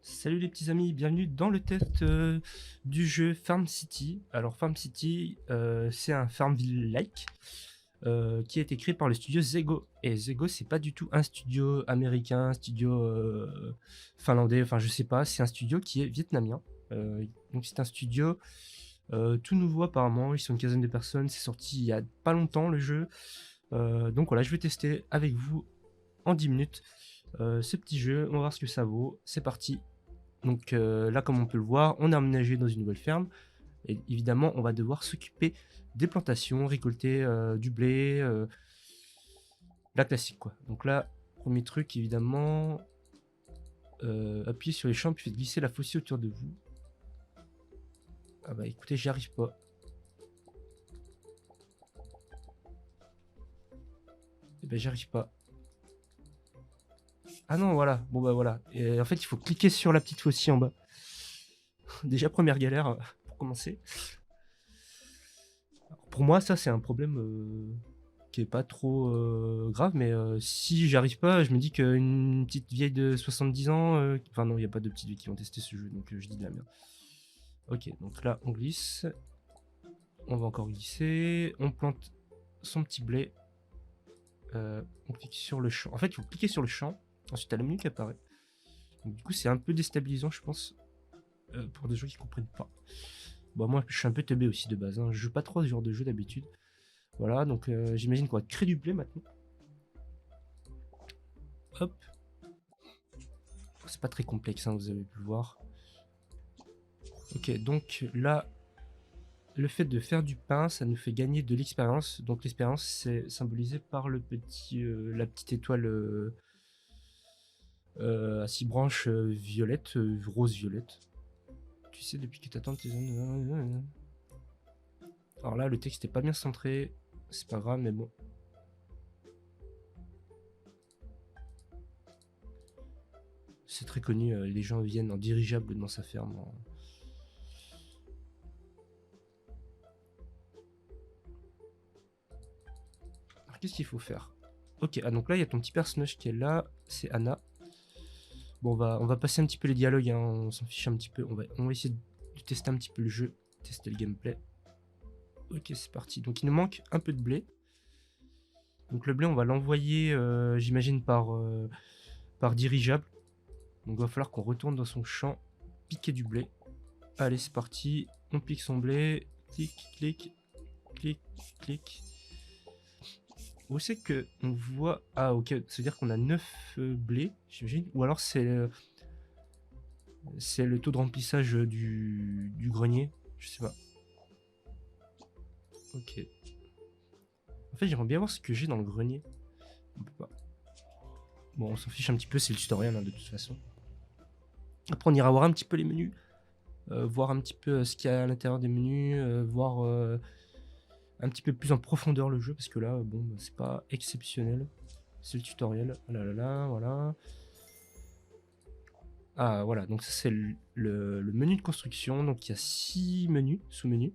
Salut les petits amis, bienvenue dans le test du jeu Farm City. Alors Farm City, c'est un Farmville-like qui a été créé par le studio Zego. Et Zego, c'est pas du tout un studio américain, un studio finlandais, enfin je sais pas, c'est un studio qui est vietnamien. Donc c'est un studio tout nouveau apparemment, ils sont une quinzaine de personnes, c'est sorti il y a pas longtemps le jeu. Donc voilà, je vais tester avec vous en 10 minutes ce petit jeu, on va voir ce que ça vaut, c'est parti. Donc là, comme on peut le voir, on a emménagé dans une nouvelle ferme. Et évidemment, on va devoir s'occuper des plantations, récolter du blé, la classique quoi. Donc là, premier truc, évidemment, appuyez sur les champs puis faites glisser la faucille autour de vous. Ah bah écoutez, j'y arrive pas. Eh ben j'y arrive pas. Ah non, voilà. Bon bah voilà. Et en fait, il faut cliquer sur la petite faucille en bas. Déjà, première galère pour commencer. Alors, pour moi, ça, c'est un problème qui est pas trop grave, mais si j'arrive pas, je me dis qu'une petite vieille de 70 ans... Enfin non, il n'y a pas de petites vieilles qui vont tester ce jeu, donc je dis de la merde. Ok, donc là, on glisse. On va encore glisser. On plante son petit blé. On clique sur le champ. En fait, il faut cliquer sur le champ. Ensuite, t'as le menu qui apparaît. Donc, du coup, c'est un peu déstabilisant, je pense, pour des gens qui comprennent pas. Bon, moi, je suis un peu teubé aussi de base. Hein. Je joue pas trop à ce genre de jeu d'habitude. Voilà, donc j'imagine qu'on va créer du blé maintenant. Hop. C'est pas très complexe, hein, vous avez pu le voir. Ok, donc là, le fait de faire du pain, ça nous fait gagner de l'expérience. Donc l'expérience, c'est symbolisé par le petit, la petite étoile à 6 branches violettes, rose-violette. Tu sais, depuis que t'attends tes zones... Alors là, le texte est pas bien centré. C'est pas grave, mais bon. C'est très connu, les gens viennent en dirigeable dans sa ferme. Alors qu'est-ce qu'il faut faire? Ok, ah donc là il y a ton petit personnage qui est là, c'est Anna. Bon, on va passer un petit peu les dialogues, hein, on s'en fiche un petit peu. On va essayer de tester un petit peu le jeu, tester le gameplay. Ok, c'est parti. Donc il nous manque un peu de blé. Donc le blé, on va l'envoyer, j'imagine, par dirigeable. Donc il va falloir qu'on retourne dans son champ, piquer du blé. Allez, c'est parti. On pique son blé. Clic, clic, clic, clic. Où c'est que on voit... Ah, ok, ça veut dire qu'on a 9 blés, j'imagine. Ou alors c'est le taux de remplissage du grenier. Je sais pas. Ok. En fait, j'aimerais bien voir ce que j'ai dans le grenier. On peut pas. Bon, on s'en fiche un petit peu, c'est le tutoriel, hein, de toute façon. Après, on ira voir un petit peu les menus. Voir un petit peu ce qu'il y a à l'intérieur des menus. Voir un petit peu plus en profondeur le jeu. Parce que là, bon, bah, c'est pas exceptionnel. C'est le tutoriel. Oh là là là, voilà. Ah, voilà. Donc, ça, c'est le menu de construction. Donc, il y a 6 menus, sous-menus.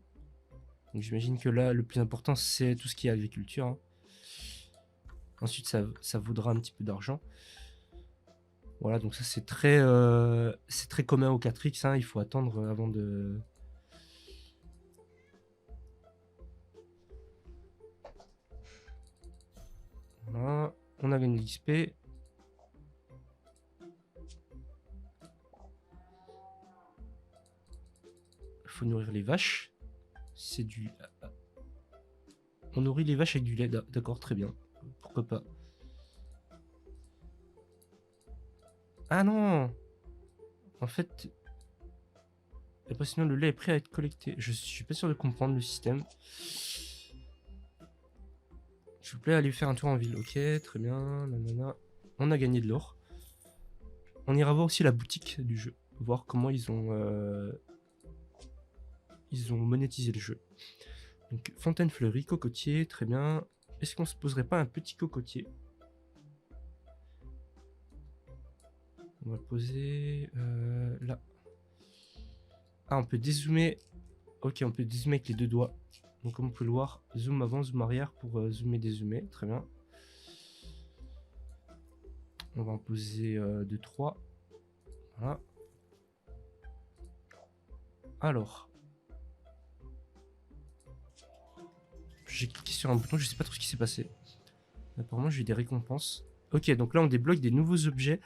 Donc, j'imagine que là, le plus important, c'est tout ce qui est agriculture. Hein. Ensuite, ça vaudra un petit peu d'argent. Voilà, donc ça c'est très commun au 4X, hein, il faut attendre avant de... Voilà, on a gagné l'XP. Il faut nourrir les vaches. C'est du... On nourrit les vaches avec du lait, d'accord, très bien. Pourquoi pas. Ah non! En fait... sinon le lait est prêt à être collecté. Je suis pas sûr de comprendre le système. S'il vous plaît, allez faire un tour en ville. Ok, très bien. Nanana. On a gagné de l'or. On ira voir aussi la boutique du jeu. Voir comment ils ont monétisé le jeu. Donc, fontaine fleurie, cocotier, très bien. Est-ce qu'on se poserait pas un petit cocotier? On va le poser là. Ah, on peut dézoomer. Ok, on peut dézoomer avec les deux doigts. Donc, comme on peut le voir, zoom avant, zoom arrière pour zoomer, dézoomer. Très bien. On va en poser 2, 3. Voilà. Alors, j'ai cliqué sur un bouton, je sais pas trop ce qui s'est passé. Apparemment, j'ai eu des récompenses. Ok, donc là, on débloque des nouveaux objets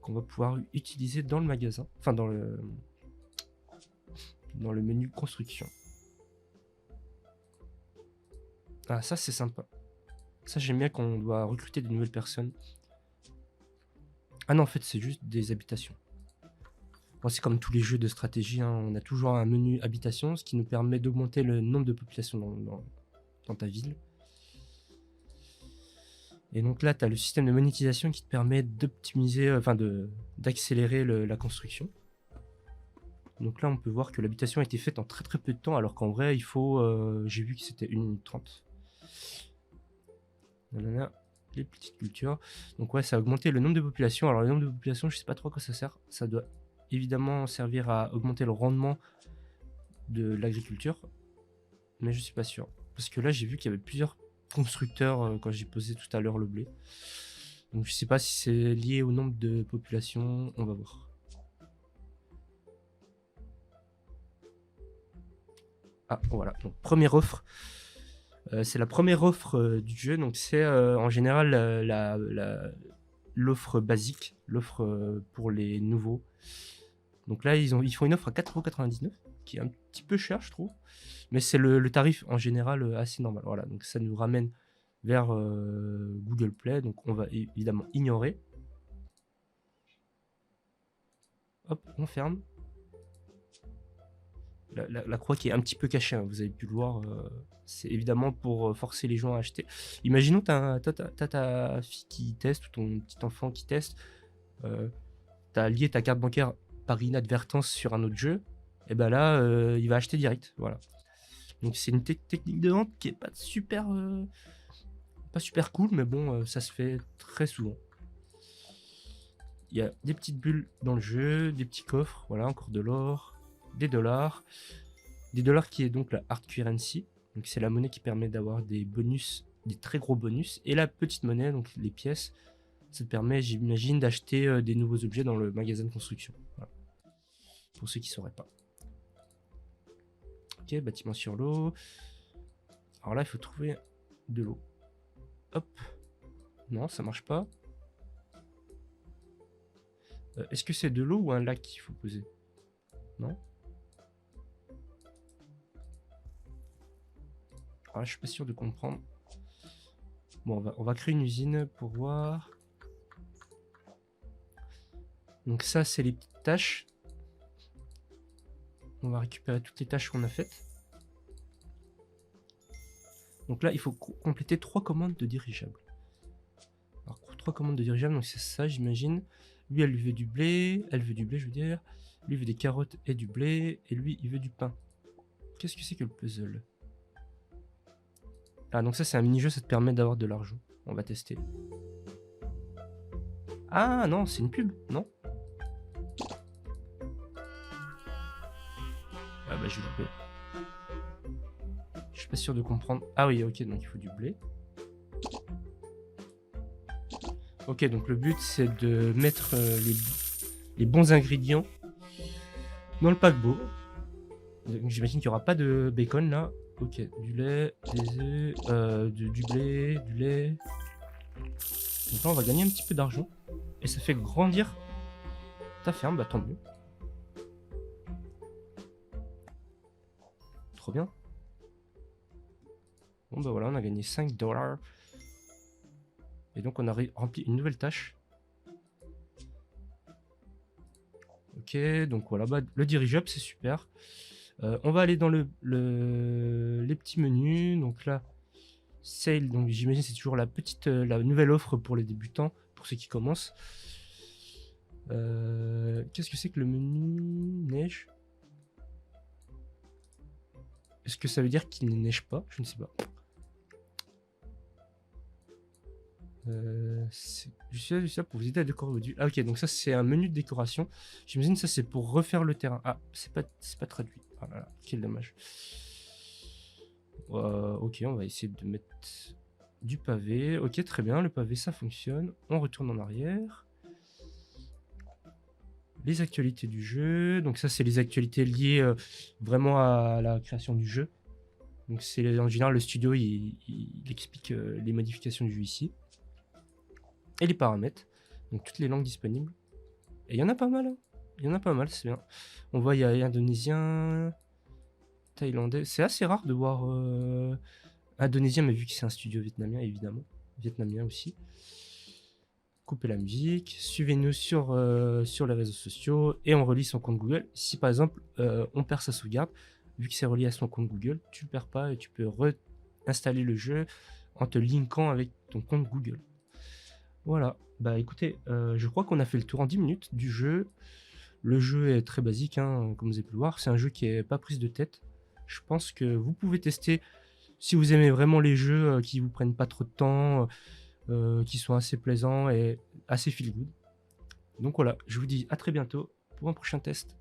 qu'on va pouvoir utiliser dans le magasin. Enfin, dans le menu construction. Ah, ça, c'est sympa. Ça, j'aime bien quand on doit recruter de nouvelles personnes. Ah non, en fait, c'est juste des habitations. Bon, c'est comme tous les jeux de stratégie, hein, on a toujours un menu habitation, ce qui nous permet d'augmenter le nombre de populations dans ta ville. Et donc là, tu as le système de monétisation qui te permet d'optimiser, enfin d'accélérer la construction. Donc là, on peut voir que l'habitation a été faite en très très peu de temps, alors qu'en vrai, il faut... j'ai vu que c'était 1 minute 30. Nanana, les petites cultures. Donc ouais, ça a augmenté le nombre de populations. Alors le nombre de populations, je sais pas trop à quoi ça sert. Ça doit évidemment servir à augmenter le rendement de l'agriculture. Mais je suis pas sûr. Parce que là, j'ai vu qu'il y avait plusieurs constructeurs quand j'ai posé tout à l'heure le blé. Donc je sais pas si c'est lié au nombre de populations. On va voir. Ah, voilà. Donc première offre. C'est la première offre du jeu. Donc c'est en général l'offre basique. L'offre pour les nouveaux. Donc là, ils font une offre à 4,99 €, qui est un petit peu cher, je trouve. Mais c'est le tarif en général assez normal. Voilà, donc ça nous ramène vers Google Play. Donc on va évidemment ignorer. Hop, on ferme. La croix qui est un petit peu cachée, hein, vous avez pu le voir. C'est évidemment pour forcer les gens à acheter. Imaginons t'as ta fille qui teste ou ton petit enfant qui teste. T'as lié ta carte bancaire par inadvertance sur un autre jeu. Et ben là, il va acheter direct. Voilà. Donc c'est une technique de vente qui est pas super cool, mais bon, ça se fait très souvent. Il y a des petites bulles dans le jeu, des petits coffres, voilà, encore de l'or, des dollars qui est donc la hard currency. Donc c'est la monnaie qui permet d'avoir des bonus, des très gros bonus, et la petite monnaie, donc les pièces, ça te permet, j'imagine, d'acheter des nouveaux objets dans le magasin de construction. Voilà. Pour ceux qui ne sauraient pas. Ok, bâtiment sur l'eau. Alors là, il faut trouver de l'eau. Hop. Non, ça marche pas. Est-ce que c'est de l'eau ou un lac qu'il faut poser? Non. Alors là, je suis pas sûr de comprendre. Bon, on va créer une usine pour voir. Donc ça, c'est les petites tâches. On va récupérer toutes les tâches qu'on a faites. Donc là, il faut compléter 3 commandes de dirigeables. Alors, 3 commandes de dirigeables, donc c'est ça, j'imagine. Lui, elle lui veut du blé. Elle veut du blé, je veux dire. Lui, il veut des carottes et du blé. Et lui, il veut du pain. Qu'est-ce que c'est que le puzzle? Ah, donc ça, c'est un mini-jeu, ça te permet d'avoir de l'argent. On va tester. Ah, non, c'est une pub, non? Ah bah, je vais louper. Je suis pas sûr de comprendre. Ah oui, ok, donc il faut du blé. Ok, donc le but, c'est de mettre les bons ingrédients dans le paquebot. J'imagine qu'il n'y aura pas de bacon, là. Ok, du lait, des œufs, du blé, du lait. Donc là, on va gagner un petit peu d'argent. Et ça fait grandir ta ferme, bah tant mieux. Trop bien. Bon bah voilà, on a gagné 5 $. Et donc on a rempli une nouvelle tâche. Ok, donc voilà, bah, le dirigeable, c'est super. On va aller dans les petits menus. Donc là, sale, donc j'imagine c'est toujours la nouvelle offre pour les débutants, pour ceux qui commencent. Qu'est-ce que c'est que le menu neige? Est-ce que ça veut dire qu'il ne neige pas? Je ne sais pas. Je suis là pour vous aider à décorer votre ville. Ah ok, donc ça c'est un menu de décoration. J'imagine ça c'est pour refaire le terrain. Ah, c'est pas traduit. Ah là là, quel dommage. Ok, on va essayer de mettre du pavé. Ok, très bien, le pavé ça fonctionne. On retourne en arrière. les actualités du jeu. Donc ça, c'est les actualités liées vraiment à la création du jeu. Donc c'est en général le studio, il explique les modifications du jeu ici. Et les paramètres. Donc toutes les langues disponibles. Et il y en a pas mal. Hein. Il y en a pas mal, c'est bien. On voit, il y a indonésien, thaïlandais. C'est assez rare de voir indonésien, mais vu que c'est un studio vietnamien, évidemment. Vietnamien aussi. Couper la musique. Suivez-nous sur les réseaux sociaux et on relie son compte Google. Si par exemple on perd sa sauvegarde, vu que c'est relié à son compte Google, tu le perds pas et tu peux réinstaller le jeu en te linkant avec ton compte Google. Voilà, bah écoutez, je crois qu'on a fait le tour en 10 minutes du jeu. Le jeu est très basique, hein, comme vous avez pu le voir. C'est un jeu qui est pas prise de tête. Je pense que vous pouvez tester si vous aimez vraiment les jeux qui vous prennent pas trop de temps, qui sont assez plaisants et assez feel good. Donc voilà, je vous dis à très bientôt pour un prochain test.